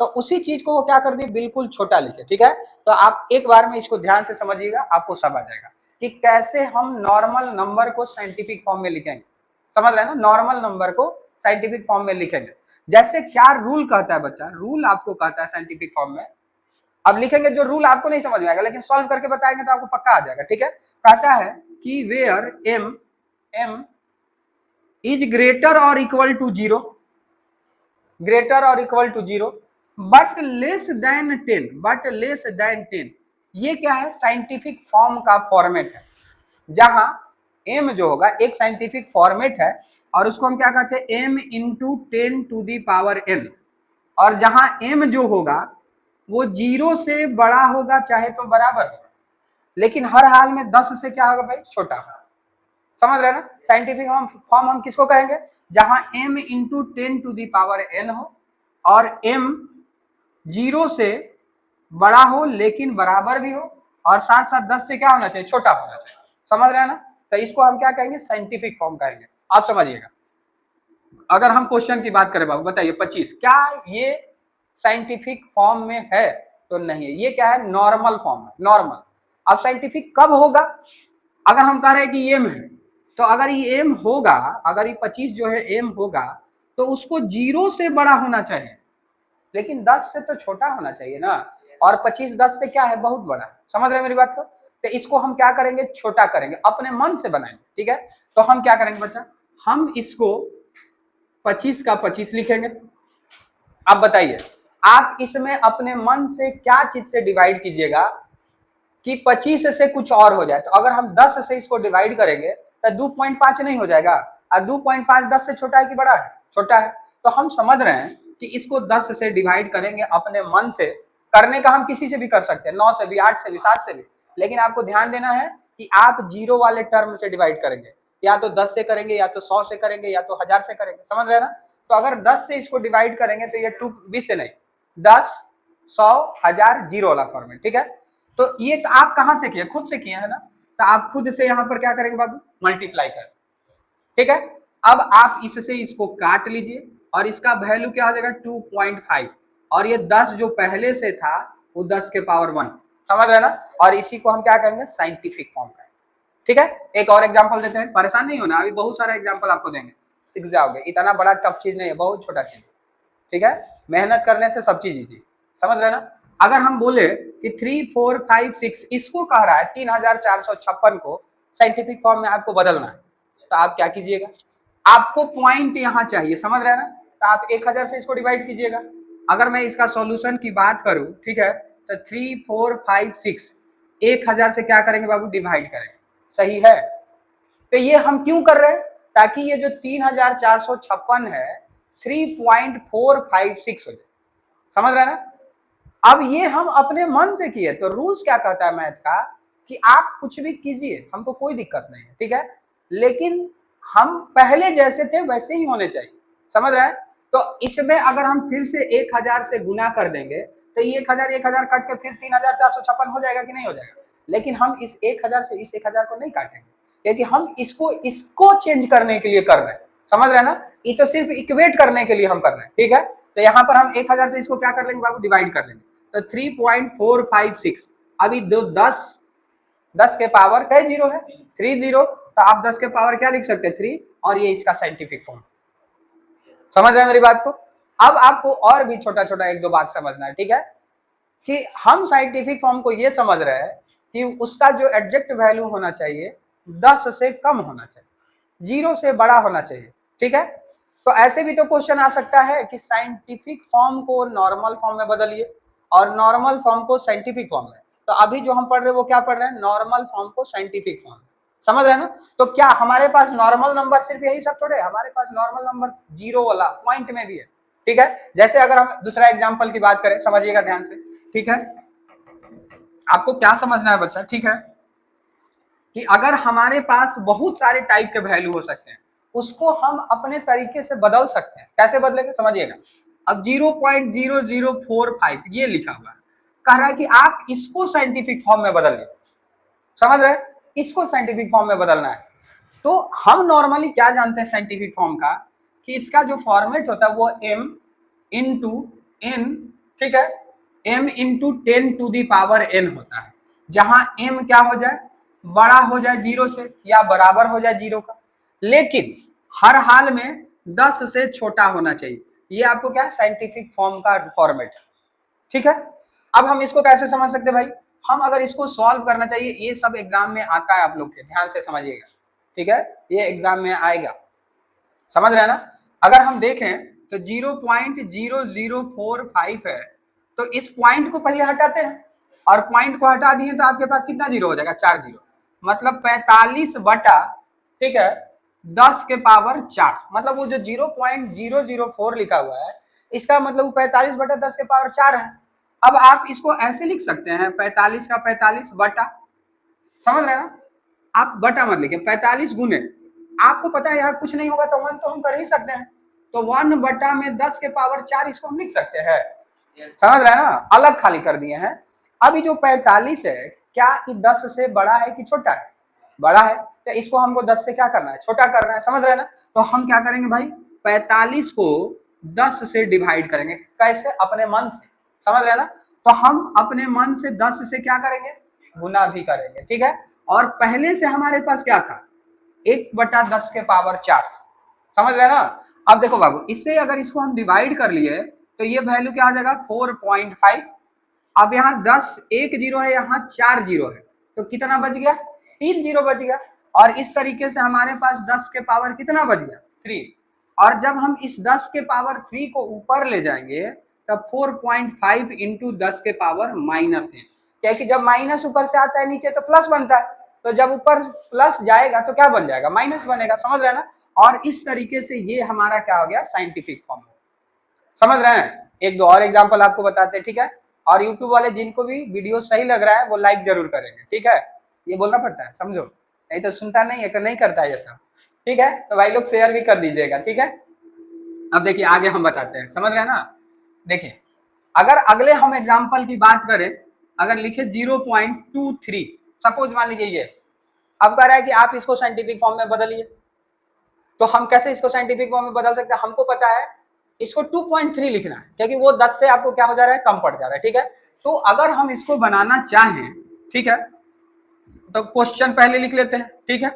तो उसी चीज को वो क्या कर दिए, बिल्कुल छोटा लिखे, ठीक है। तो आप एक बार में इसको ध्यान से समझिएगा, आपको सब आ जाएगा कि कैसे हम नॉर्मल नंबर को साइंटिफिक फॉर्म में लिखेंगे, समझ रहे हैं ना, नॉर्मल नंबर को साइंटिफिक फॉर्म में लिखेंगे। जैसे क्या रूल कहता है बच्चा, रूल आपको कहता है साइंटिफिक फॉर्म में, अब लिखेंगे जो रूल आपको नहीं समझ में आएगा लेकिन सॉल्व करके बताएंगे तो आपको पक्का आ जाएगा, ठीक है। कहता है कि वेयर एम इज ग्रेटर और इक्वल टू जीरो, ग्रेटर और equal to zero but less than 10, but less than 10, ये क्या है, साइंटिफिक फॉर्म का फॉर्मेट है, जहां m जो होगा एक साइंटिफिक फॉर्मेट है और उसको हम क्या कहते हैं, m into 10 to the power n, और जहां m जो होगा वो 0 से बड़ा होगा चाहे तो बराबर होगा, लेकिन हर हाल में 10 से क्या होगा भाई, छोटा होगा। समझ रहे ना, साइंटिफिक फॉर्म हम किसको कहेंगे, जहां m into 10 to the power n हो और m 0 से बड़ा हो लेकिन बराबर भी हो और साथ साथ 10 से क्या होना चाहिए, छोटा होना चाहिए। समझ रहे हैं ना, तो इसको हम क्या कहेंगे, साइंटिफिक फॉर्म कहेंगे। आप समझिएगा, अगर हम क्वेश्चन की बात करें बाबू बताइए 25, क्या ये साइंटिफिक फॉर्म में है, तो नहीं है, ये क्या है, नॉर्मल फॉर्म है, नॉर्मल। अब साइंटिफिक कब होगा, अगर हम कह रहे हैं कि एम है, तो अगर ये एम होगा, अगर ये 25 जो है एम होगा तो उसको 0 से बड़ा होना चाहिए लेकिन 10 से तो छोटा होना चाहिए ना, और 25 10 से क्या है, बहुत बड़ा। समझ रहे हैं मेरी बात को, तो इसको हम क्या करेंगे, छोटा करेंगे, अपने मन से बनाएंगे, ठीक है। तो हम क्या करेंगे बच्चा, हम इसको 25 का 25 लिखेंगे। अब बताइए आप इसमें अपने मन से क्या चीज से डिवाइड कीजिएगा कि 25 से कुछ और हो जाए, तो अगर हम 10 से इसको डिवाइड करेंगे तो 2.5 नहीं हो जाएगा, और 2.5 10 से छोटा है कि बड़ा है, छोटा है। तो हम समझ रहे हैं कि इसको 10 से डिवाइड करेंगे अपने मन से, करने का हम किसी से भी कर सकते हैं, 9 से भी, 8 से भी, 7 से भी, लेकिन आपको ध्यान देना है कि आप जीरो वाले टर्म से डिवाइड करेंगे, या तो 10 से करेंगे, या तो 100 से करेंगे, या तो 1000 से करेंगे। समझ रहे हैं ना, तो अगर 10 से इसको डिवाइड करेंगे तो ये 20 से नहीं, 10 100 1000 जीरो वाला फॉर्मेट, ठीक है। तो ये आप कहां से किए, खुद से किए है ना, तो आप खुद से यहां पर क्या करेंगे बाबू, मल्टीप्लाई कर, ठीक है। अब आप इससे इसको काट लीजिए और इसका वैल्यू क्या हो जाएगा 2.5, और ये 10 जो पहले से था वो 10 के पावर 1, समझ रहे ना, और इसी को हम क्या कहेंगे, साइंटिफिक फॉर्म का, ठीक है। एक और एग्जांपल देते हैं, परेशान नहीं होना, अभी बहुत सारे एग्जांपल आपको देंगे, सीख जाओगे, इतना बड़ा टफ चीज नहीं है, बहुत छोटा चीज, ठीक है। मेहनत करने से सब चीज इजी, समझ रहे ना। अगर हम बोले कि 3 4 5 6 इसको कह रहा है 3456 को साइंटिफिक फॉर्म में आपको बदलना है, तो आप क्या कीजिएगा, आपको पॉइंट यहां चाहिए, समझ रहे हैं ना, तो आप 1000 से इसको डिवाइड कीजिएगा। अगर मैं इसका सॉल्यूशन की बात करूं, ठीक है, तो 3 4 5 6 1000 से क्या करेंगे बाबू, डिवाइड करेंगे, सही है। तो ये हम क्यों कर रहे हैं, ताकि ये जो 3456 है 3.456 हो जाए, समझ रहे हैं ना। अब ये हम अपने मन से किए, तो रूल्स क्या कहता है मैथ का कि आप कुछ भी कीजिए, हमको कोई दिक्कत नहीं है, ठीक है, लेकिन हम पहले जैसे थे वैसे ही होने चाहिए, समझ रहे हैं। तो इसमें अगर हम फिर से 1000 से गुना कर देंगे तो ये 1000 कट के फिर 3456 हो जाएगा कि नहीं हो जाएगा, लेकिन हम इस 1000 से इस 1000 को नहीं काटेंगे, क्योंकि हम इसको चेंज करने के लिए कर रहे हैं, समझ रहे हैं ना, ये तो सिर्फ इक्वेट करने के लिए हम कर रहे हैं, ठीक है। तो यहाँ पर हम 1000 से इसको क्या कर लेंगे बाबू, डिवाइड कर लेंगे, तो 3.456, अभी दो 10 के पावर कई जीरो है, 30, तो आप 10 के पावर क्या लिख सकते हैं, 3, और ये इसका साइंटिफिक फॉर्म, समझ रहे हैं मेरी बात को। अब आपको और भी छोटा छोटा एक दो बात समझना है, ठीक है, कि हम साइंटिफिक फॉर्म को ये समझ रहे हैं कि उसका जो एग्जैक्ट वैल्यू होना चाहिए 10 से कम होना चाहिए, 0 से बड़ा होना चाहिए, ठीक है। तो ऐसे भी तो क्वेश्चन आ सकता है कि साइंटिफिक फॉर्म को नॉर्मल फॉर्म में बदलिए और नॉर्मल फॉर्म को साइंटिफिक फॉर्म में, तो अभी जो हम पढ़ रहे हैं वो क्या पढ़ रहे हैं, नॉर्मल फॉर्म को साइंटिफिक फॉर्म, समझ रहे हैं ना। तो क्या हमारे पास नॉर्मल नंबर सिर्फ यही सब थोड़े, हमारे पास नॉर्मल नंबर जीरो वाला पॉइंट में भी है, ठीक है। जैसे अगर हम दूसरा एग्जांपल की बात करें, समझिएगा ध्यान से, ठीक है, आपको क्या समझना है बच्चा, ठीक है, कि अगर हमारे पास बहुत सारे टाइप के वैल्यू हो सकते हैं, उसको हम अपने तरीके से बदल सकते हैं, कैसे बदलेंगे समझिएगा। अब 0.0045 ये लिखा हुआ है, कह रहा है कि आप इसको साइंटिफिक फॉर्म में बदलिए, समझ रहे हैं, इसको साइंटिफिक फॉर्म में बदलना है। तो हम नॉर्मली क्या जानते हैं साइंटिफिक फॉर्म का, कि इसका जो फॉर्मेट होता है वो m इंटू n, ठीक है, m into 10 to the power n होता है, जहां m क्या हो जाए, बड़ा हो जाए 0 से या बराबर हो जाए 0 का, लेकिन हर हाल में 10 से छोटा होना चाहिए। ये आपको क्या है, साइंटिफिक फॉर्म का फॉर्मेट है, ठीक है। अब हम इसको कैसे समझ सकते हैं भाई, हम अगर इसको सॉल्व करना चाहिए, ये सब एग्जाम में आता है, आप लोग के ध्यान से समझिएगा, ठीक है, ये एग्जाम में आएगा, समझ रहे हैं ना। अगर हम देखें तो 0.0045 है, तो इस पॉइंट को पहले हटाते हैं, और पॉइंट को हटा दिए तो आपके पास कितना जीरो हो जाएगा, 4 जीरो, मतलब 45 बटा, ठीक है, 10 के पावर 4, मतलब वो जो 0.004 लिखा हुआ है, इसका मतलब 45 बटा 10 के पावर 4 है। अब आप इसको ऐसे लिख सकते हैं, 45 का 45 बटा, समझ रहे हैं ना, आप बटा मत लिखिए, 45 गुने, आपको पता है यार कुछ नहीं होगा तो 1 तो हम कर ही सकते हैं, तो 1 बटा में 10 के पावर 4 इसको हम लिख सकते हैं, समझ रहे हैं ना, अलग खाली कर दिए हैं। अभी जो 45 है, क्या ये 10 से बड़ा है कि छोटा है, बड़ा है, तो इसको हमको 10 से क्या करना है, छोटा करना है, समझ रहे हैं ना। तो हम क्या करेंगे भाई, 45 को 10 से डिवाइड करेंगे, कैसे, अपने मन से, समझ रहे हैं ना। तो हम अपने मन से 10 से क्या करेंगे, गुना भी करेंगे, ठीक है। और पहले से हमारे पास क्या था, 1 बटा 10 के पावर 4, समझ रहे हैं ना। अब देखो बाबू, इससे अगर इसको हम डिवाइड कर लिए तो ये वैल्यू क्या आ जाएगा, 4.5। अब यहाँ 10 एक जीरो है, यहाँ 4 जीरो है, तो कितना बच गया, 3 जीरो बच गया। और इस तरीके से हमारे पास 10 के पावर कितना बच गया, 3। और जब हम इस 10 के पावर 3 को ऊपर ले जाएंगे तब 4.5 इंटू 10 के पावर -10, क्योंकि जब माइनस ऊपर से आता है नीचे तो प्लस बनता है, तो जब ऊपर प्लस जाएगा तो क्या बन जाएगा, माइनस बनेगा, समझ रहे हैं ना। और इस तरीके से ये हमारा क्या हो गया, साइंटिफिक फॉर्म, समझ रहे हैं। एक दो और एग्जांपल आपको बताते हैं, ठीक है। और यूट्यूब वाले जिनको भी वीडियो सही लग रहा है वो लाइक जरूर करेंगे, ठीक है, ये बोलना पड़ता है, समझो, नहीं तो सुनता नहीं है, तो नहीं करता है ये सब, ठीक है। तो भाई लोग शेयर भी कर दीजिएगा, ठीक है। अब देखिए आगे हम बताते हैं, समझ रहे हैं ना। देखिए अगर अगले हम एग्जाम्पल की बात करें, अगर लिखे 0.23, सपोज मान लीजिए ये, अब कह रहा है कि आप इसको साइंटिफिक फॉर्म में बदलिए, तो हम कैसे इसको साइंटिफिक फॉर्म में बदल सकते हैं, हमको पता है इसको 2.3 लिखना है, क्योंकि वो 10 से आपको क्या हो जा रहा है, कम पड़ जा रहा है, ठीक है। तो अगर हम इसको बनाना चाहें, ठीक है, तो क्वेश्चन पहले लिख लेते हैं, ठीक है,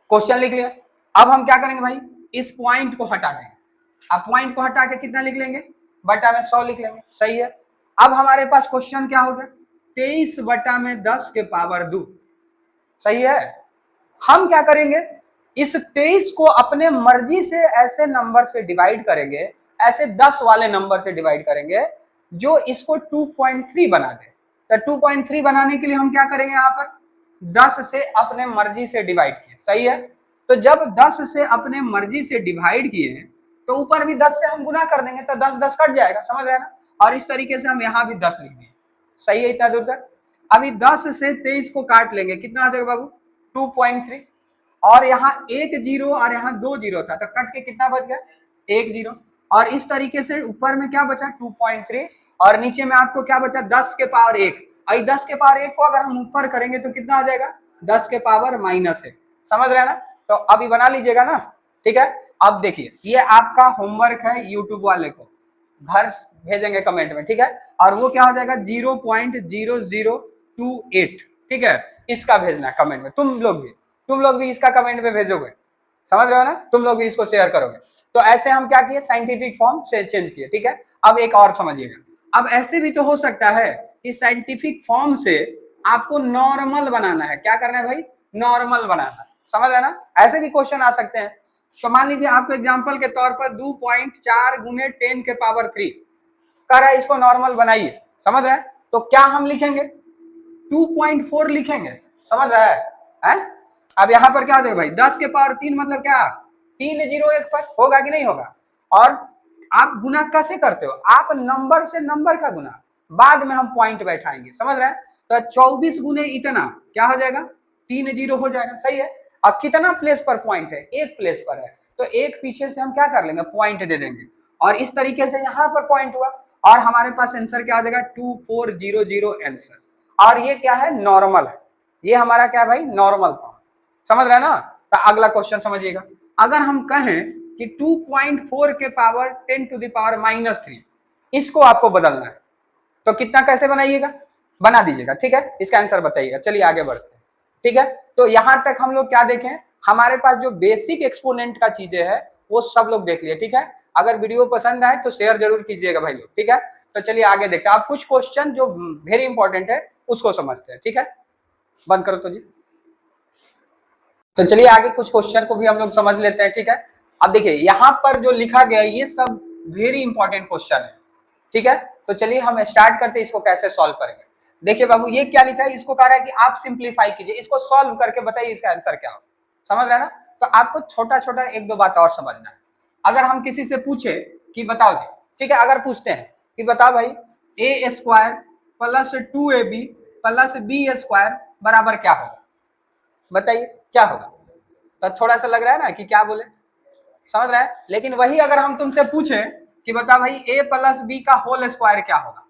क्वेश्चन लिख लिया। अब हम क्या करेंगे भाई, इस पॉइंट को हटा देंगे, अब पॉइंट को हटा के कितना लिख लेंगे, बटा में 100 लिख लेंगे, सही है। अब हमारे पास क्वेश्चन क्या हो गया, 23 बटा में 10 के पावर 2, सही है। हम क्या करेंगे, इस 23 को अपने मर्जी से ऐसे नंबर से डिवाइड करेंगे, ऐसे 10 वाले नंबर से डिवाइड करेंगे जो इसको 2.3 बना दे। तो 2.3 बनाने के लिए हम क्या करेंगे, यहाँ पर 10 से अपने मर्जी से डिवाइड किए, सही है। तो जब 10 से अपने मर्जी से डिवाइड किए तो ऊपर भी 10 से हम गुना कर देंगे, तो 10 10 कट जाएगा, समझ रहे हैं ना। और इस तरीके से हम यहाँ भी 10 लिख दिए, सही है, इतना दूर तक। अभी 10 से 23 को काट लेंगे, कितना आ जाएगा बाबू, 2.3। और यहाँ 1 जीरो और यहाँ 2 जीरो था, तो कट के कितना बच गया, 1 जीरो। और इस तरीके से ऊपर में क्या बचा, 2.3, और नीचे में आपको क्या बचा, 10 के पावर 1। और 10 के पावर 1 को अगर हम ऊपर करेंगे तो कितना आ जाएगा, 10 के पावर -1, समझ रहे हैं ना। तो अभी बना लीजिएगा ना, ठीक है। अब देखिए ये आपका होमवर्क है, यूट्यूब वाले को घर भेजेंगे कमेंट में, ठीक है। और वो क्या हो जाएगा, 0.0028, ठीक है, इसका भेजना है कमेंट में, तुम लोग भी इसका कमेंट में भेजोगे, समझ रहे हो ना, तुम लोग भी इसको शेयर करोगे। तो ऐसे हम क्या किए, साइंटिफिक फॉर्म से चेंज किए, ठीक है। अब एक और समझिएगा, अब ऐसे भी तो हो सकता है कि साइंटिफिक फॉर्म से आपको नॉर्मल बनाना है, क्या करना है भाई, नॉर्मल बनाना, समझ रहे ना। ऐसे भी क्वेश्चन आ सकते हैं। तो मान लीजिए आपको एग्जांपल के तौर पर 2.4 गुने 10 के पावर 3 कर है, इसको नॉर्मल बनाइए, समझ रहे हैं। तो क्या हम लिखेंगे, 2.4 लिखेंगे, समझ रहा है? अब यहाँ पर क्या हो जाएगा भाई, 10 के पावर 3 मतलब क्या, 3 जीरो एक पर होगा कि नहीं होगा। और आप गुना कैसे करते हो, आप नंबर से नंबर का गुना, बाद में हम पॉइंट बैठाएंगे, समझ रहे हैं। तो 24 गुने इतना क्या हो जाएगा, 3 जीरो हो जाएगा, सही है। अब कितना प्लेस पर पॉइंट है, एक प्लेस पर है, तो एक पीछे से हम क्या कर लेंगे, पॉइंट दे देंगे। और इस तरीके से यहाँ पर पॉइंट हुआ, और हमारे पास आंसर क्या आ जाएगा, 2400 आंसर। और ये क्या है, नॉर्मल है, ये हमारा क्या है भाई, नॉर्मल फॉर्म, समझ रहे हैं ना। तो अगला क्वेश्चन समझिएगा, अगर हम कहें कि 2.4 के पावर 10 टू द पावर -3, इसको आपको बदलना है, तो कितना कैसे बनाइएगा, बना दीजिएगा, ठीक है, इसका आंसर बताइएगा। चलिए आगे बढ़ते हैं, ठीक है। तो यहां तक हम लोग क्या देखें, हमारे पास जो बेसिक एक्सपोनेंट का चीजें है वो सब लोग देख लिए, ठीक है। अगर वीडियो पसंद आए तो शेयर जरूर कीजिएगा भाई लोग, ठीक है। तो चलिए आगे देखते हैं, आप कुछ क्वेश्चन जो वेरी इंपॉर्टेंट है उसको समझते हैं, ठीक है। बंद करो तो जी। तो चलिए आगे कुछ क्वेश्चन को भी हम लोग समझ लेते हैं, ठीक है। अब देखिए यहाँ पर जो लिखा गया है ये सब वेरी इंपॉर्टेंट क्वेश्चन है, ठीक है। तो चलिए हम स्टार्ट करते हैं इसको कैसे सॉल्व करेंगे। देखिए बाबू ये क्या लिखा है, इसको कह रहा है कि आप सिंप्लीफाई कीजिए, इसको सॉल्व करके बताइए इसका आंसर क्या हो। समझ रहे हैं ना। तो आपको छोटा छोटा एक दो बात और समझना है। अगर हम किसी से पूछे कि बताओ जी, ठीक है, अगर पूछते हैं कि बताओ भाई A square plus 2ab plus B square बराबर क्या होगा, बताइए क्या होगा। तो थोड़ा सा लग रहा है ना कि क्या बोले, समझ रहा है। लेकिन वही अगर हम तुमसे पूछे कि बता भाई ए प्लस बी का होल स्क्वायर क्या होगा,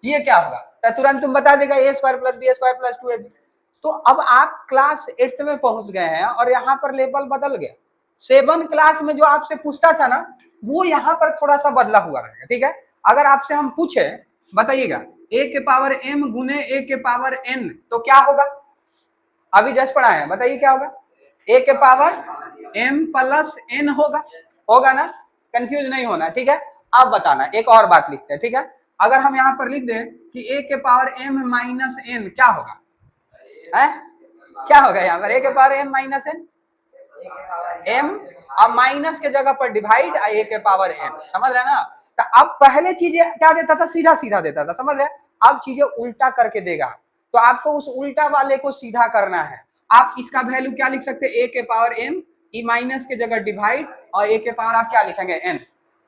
ये क्या होगा, तो तुरंत तुम बता देगा A square plus B square plus 2ab। तो अब आप क्लास 8th में पहुंच गए हैं और यहाँ पर लेवल बदल गया। 7 क्लास में जो आपसे पूछता था ना वो यहाँ पर थोड़ा सा बदला हुआ रहेगा, ठीक है। अगर आपसे हम पूछे बताइएगा ए के पावर m गुने ए के पावर n तो क्या होगा, अभी जस्ट पढ़ा है, बताइए क्या होगा। ए के पावर m प्लस n होगा ना, कंफ्यूज नहीं होना, ठीक है। अब बताना एक और बात लिखते हैं, ठीक है। अगर हम यहाँ पर लिख दें कि a के पावर m माइनस n क्या होगा, है क्या होगा यहाँ पर, a के power m minus n, m अब माइनस के जगह पर डिवाइड a के पावर n, समझ रहे ना। तो अब पहले चीजें क्या देता था, सीधा सीधा देता था, समझ रहे। अब चीजें उल्टा करके देगा, तो आपको उस उल्टा वाले को सीधा करना है। आप इसका वैल्यू क्या लिख सकते हैं, a के पावर m, ई माइनस के जगह डिवाइड और a के पावर आप क्या लिखेंगे n।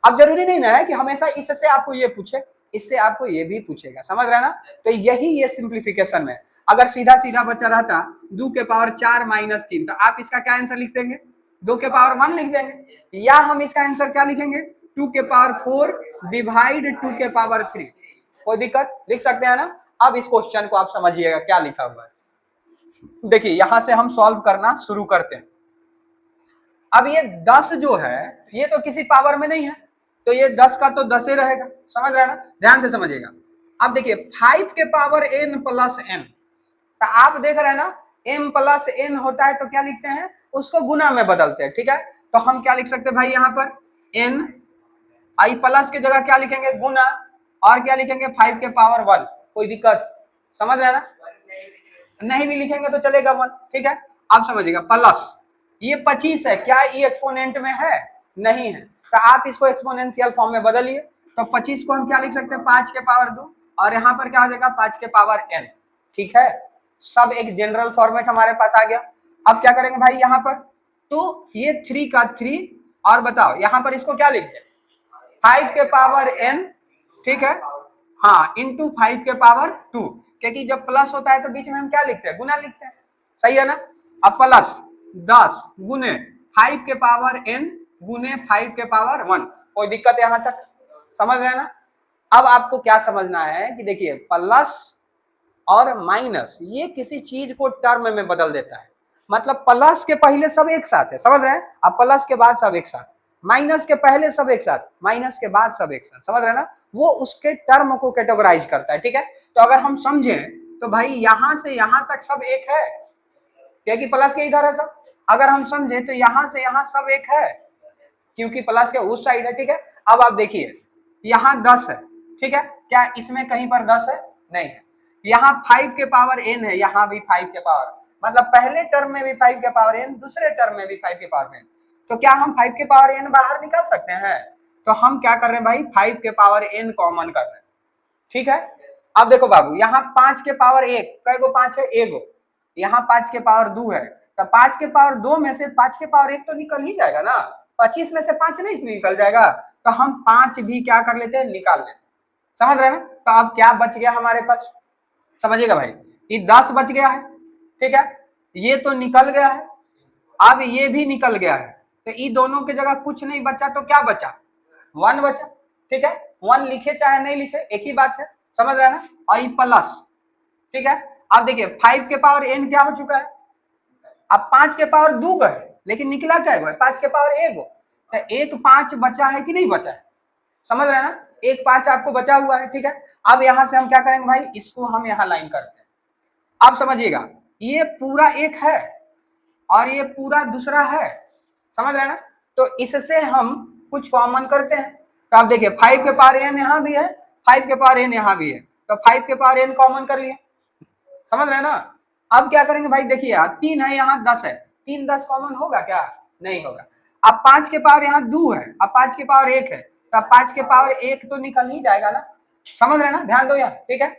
अब जरूरी नहीं ना है कि हमेशा इससे आपको ये पूछे, इससे आपको ये भी पूछेगा, समझ रहे ना। तो यही ये सिंप्लीफिकेशन में, अगर सीधा सीधा बचा रहता 2 के पावर 4 माइनस 3 तो आप इसका क्या आंसर लिख देंगे, 2 के पावर 1 लिख देंगे, या हम इसका आंसर क्या लिखेंगे 2 के पावर 4 डिवाइड 2 के पावर 3, कोई दिक्कत लिख सकते हैं ना। अब इस क्वेश्चन को आप समझिएगा क्या लिखा हुआ है। देखिए यहां से हम सॉल्व करना शुरू करते हैं। अब ये 10 जो है ये तो किसी पावर में नहीं है, तो ये 10 का तो 10 ही रहेगा, समझ रहे हैं ना, ध्यान से समझिएगा। अब देखिए 5 के पावर n प्लस n, तो आप देख रहे हैं ना m प्लस n होता है तो क्या लिखते हैं, उसको गुना में बदलते हैं, ठीक है। तो हम क्या लिख सकते हैं भाई यहाँ पर n, आई प्लस की जगह क्या लिखेंगे गुना, और क्या लिखेंगे 5 के पावर 1, कोई दिक्कत, समझ रहे हैं ना। नहीं भी लिखेंगे तो चलेगा 1, ठीक है। आप समझिएगा प्लस ये 25 है, क्या ये एक्सपोनेंट में है, नहीं है, तो आप इसको एक्सपोनेंशियल फॉर्म में बदलिए। तो 25 को हम क्या लिख सकते हैं 5 के पावर 2, और यहाँ पर क्या हो जाएगा 5 के पावर n, ठीक है। सब एक जनरल फॉर्मेट हमारे पास आ गया। अब क्या करेंगे भाई यहाँ पर, तो ये 3 का 3, और बताओ यहाँ पर इसको क्या लिख दे 5 के पावर n, ठीक है, हाँ इंटू 5 के पावर 2, क्योंकि जब प्लस होता है तो बीच में हम क्या लिखते हैं, गुना लिखते हैं, सही है ना। अब प्लस 10 गुने 5 के पावर n गुने 5 के पावर 1, कोई दिक्कत है यहाँ तक, समझ रहे हैं ना। अब आपको क्या समझना है कि देखिए प्लस और माइनस ये किसी चीज को टर्म में बदल देता है, मतलब प्लस के पहले सब एक साथ है, समझ रहे हैं, अब प्लस के बाद सब एक साथ, माइनस के पहले सब एक साथ, माइनस के बाद सब एक साथ, समझ रहे हैं ना, वो उसके टर्म को कैटेगराइज करता है, ठीक है। तो अगर हम समझें तो भाई यहां से यहां तक सब एक है, क्योंकि प्लस के इधर है सब। अगर हम समझे तो यहां से यहां सब एक है, क्योंकि प्लस के उस साइड है, ठीक है। अब आप देखिए यहाँ 10 है, ठीक है, क्या इसमें कहीं पर 10 है, नहीं है। यहाँ 5 के पावर n है, यहाँ भी 5 के पावर, मतलब पहले टर्म में भी 5 के पावर n, दूसरे टर्म में भी 5 के पावर n, तो क्या हम 5 के पावर n बाहर निकाल सकते हैं, तो हम क्या कर रहे हैं भाई 5 के पावर n कॉमन कर रहे हैं, ठीक है। अब देखो बाबू यहाँ 5 के पावर 1, कई गो 5 है, एगो, यहाँ 5 के पावर 2 है, तो 5 के पावर 2 में से 5 के पावर 1 तो निकल ही जाएगा ना, 25 में से 5 नहीं निकल जाएगा, तो हम 5 भी क्या कर लेते हैं निकाल लेते हैं, समझ रहे हैं ना। तो अब क्या बच गया हमारे पास, समझिएगा भाई, ये 10 बच गया है, ठीक है, ये तो निकल गया है, अब ये भी निकल गया है, तो ये दोनों की जगह कुछ नहीं बचा, तो क्या बचा 1 बचा, ठीक है। 1 लिखे चाहे नहीं लिखे एक ही बात है, समझ रहे हैं ना। और ये प्लस, ठीक है। अब देखिए 5 के पावर n क्या हो चुका है, अब 5 के पावर 2 है, लेकिन निकला क्या है 5 के पावर 1, तो 1 5 बचा है कि नहीं बचा है, समझ रहे हैं ना, 1 5 आपको बचा हुआ है, ठीक है। अब यहां से हम क्या करेंगे भाई, इसको हम यहां लाइन करते हैं। अब समझिएगा ये पूरा एक है और ये पूरा दूसरा है, समझ रहे हैं ना, तो इससे हम कुछ कॉमन करते हैं। तो आप देखिए 5 के पावर n यहाँ भी है, 5 के पावर n यहाँ भी है, तो 5 के पावर n कॉमन कर लिए, समझ रहे हैं ना। अब क्या करेंगे भाई, देखिए यार 3 है यहाँ 10 है, 3 10 कॉमन होगा क्या, नहीं होगा। अब 5 के पावर यहाँ 2 है, अब 5 के पावर 1 है, तो 5 के पावर 1 तो निकल ही जाएगा ना, समझ रहे हैं ना, ध्यान दो यार, ठीक है।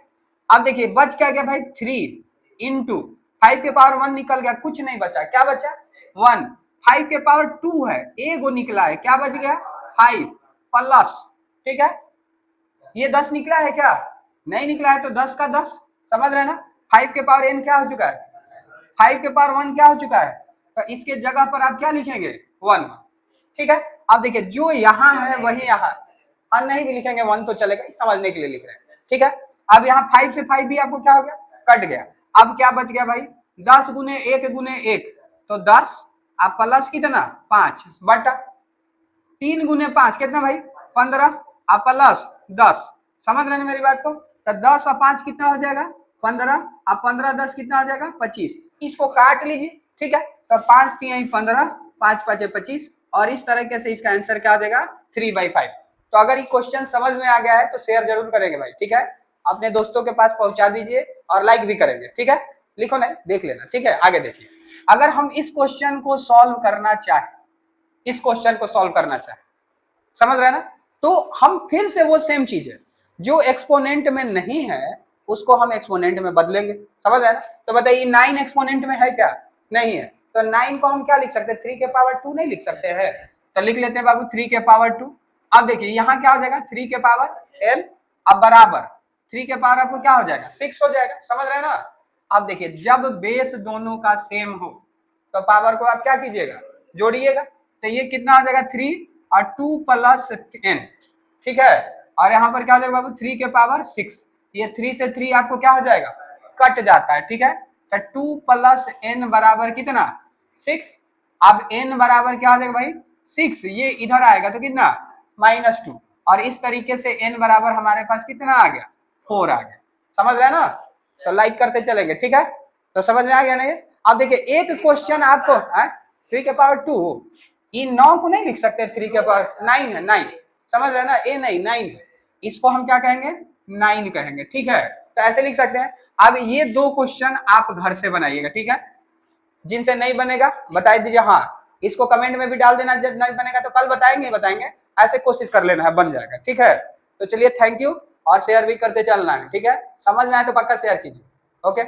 अब देखिए बच क्या गया भाई 3 इंटू 5 के पावर 1 निकल गया, कुछ नहीं बचा, क्या बचा 1, 5 के पावर 2 है, एक वो निकला है, क्या बच गया 5 प्लस, ठीक है, ये 10 निकला है क्या, नहीं निकला है, तो 10 का 10, समझ रहे हैं ना। 5 के पावर n क्या हो चुका है, 5 के पावर 1 क्या हो चुका है, तो इसके जगह पर आप क्या लिखेंगे 1, ठीक है। अब देखिए जो यहाँ है वही यहाँ, हाँ नहीं भी लिखेंगे 1 तो चलेगा, समझने के लिए लिख रहे हैं, ठीक है। अब यहाँ 5 से 5 भी आपको क्या हो गया, कट गया। अब क्या बच गया भाई 10 गुने 1 गुने 1, तो 10, आप प्लस कितना 5 बटा 3 गुने 5 कितना भाई 15, आप प्लस 10, समझ रहे हैं मेरी बात को। तो 10 और 5 कितना हो जाएगा 15, अब 15 10 कितना हो जाएगा 25, इसको काट लीजिए, ठीक है। तो 5 3 15, 5 5 25, और इस तरीके से इसका आंसर क्या हो जाएगा 3/5। तो अगर ये क्वेश्चन समझ में आ गया है तो शेयर जरूर करेंगे भाई, ठीक है, अपने दोस्तों के पास पहुंचा दीजिए और लाइक भी करेंगे, ठीक है। लिखो नहीं, देख लेना, ठीक है। आगे देखिए, अगर हम इस क्वेश्चन को सॉल्व करना चाहें, इस क्वेश्चन को सॉल्व करना चाहें, समझ रहे हैं ना, तो हम फिर से वो सेम चीज है, जो एक्सपोनेंट में नहीं है उसको हम एक्सपोनेंट में बदलेंगे, समझ रहे हैं ना। तो बताइए 9 एक्सपोनेंट में है क्या, नहीं है, तो 9 को हम क्या लिख सकते हैं 3 के पावर 2 नहीं लिख सकते हैं, तो लिख लेते हैं बाबू 3 के पावर 2। अब देखिए यहाँ क्या हो जाएगा 3 के पावर n, अब बराबर 3 के पावर आपको क्या हो जाएगा 6 हो जाएगा, समझ रहे हैं ना। अब देखिए जब बेस दोनों का सेम हो तो पावर को आप क्या कीजिएगा जोड़िएगा, तो ये कितना हो जाएगा 3 और 2 प्लस n, ठीक है, और यहाँ पर क्या हो जाएगा बाबू 3 के पावर 6, ये 3 से 3 आपको क्या हो जाएगा कट जाता है, ठीक है। तो 2 प्लस n बराबर कितना 6, अब n बराबर क्या हो जाएगा भाई 6, ये इधर आएगा तो कितना -2, और इस तरीके से n बराबर हमारे पास कितना आ गया 4 आ गया, समझ रहे हैं ना। तो लाइक करते चलेंगे, ठीक है, तो समझ में आ गया ना ये। अब देखिए एक क्वेश्चन आपको 3 के पावर 2, ये 9 को नहीं लिख सकते 3 के पावर 9 है 9, समझ रहे हैं ना, ए नहीं 9 है, इसको हम क्या कहेंगे 9 कहेंगे, ठीक है, तो ऐसे लिख सकते हैं। अब ये 2 क्वेश्चन आप घर से बनाइएगा, ठीक है, जिनसे नहीं बनेगा बता दीजिए, हाँ इसको कमेंट में भी डाल देना, जब नहीं बनेगा तो कल बताएंगे, ऐसे कोशिश कर लेना है, बन जाएगा, ठीक है। तो चलिए थैंक यू, और शेयर भी करते चलना है, ठीक है, समझ में आए तो पक्का शेयर कीजिए, ओके।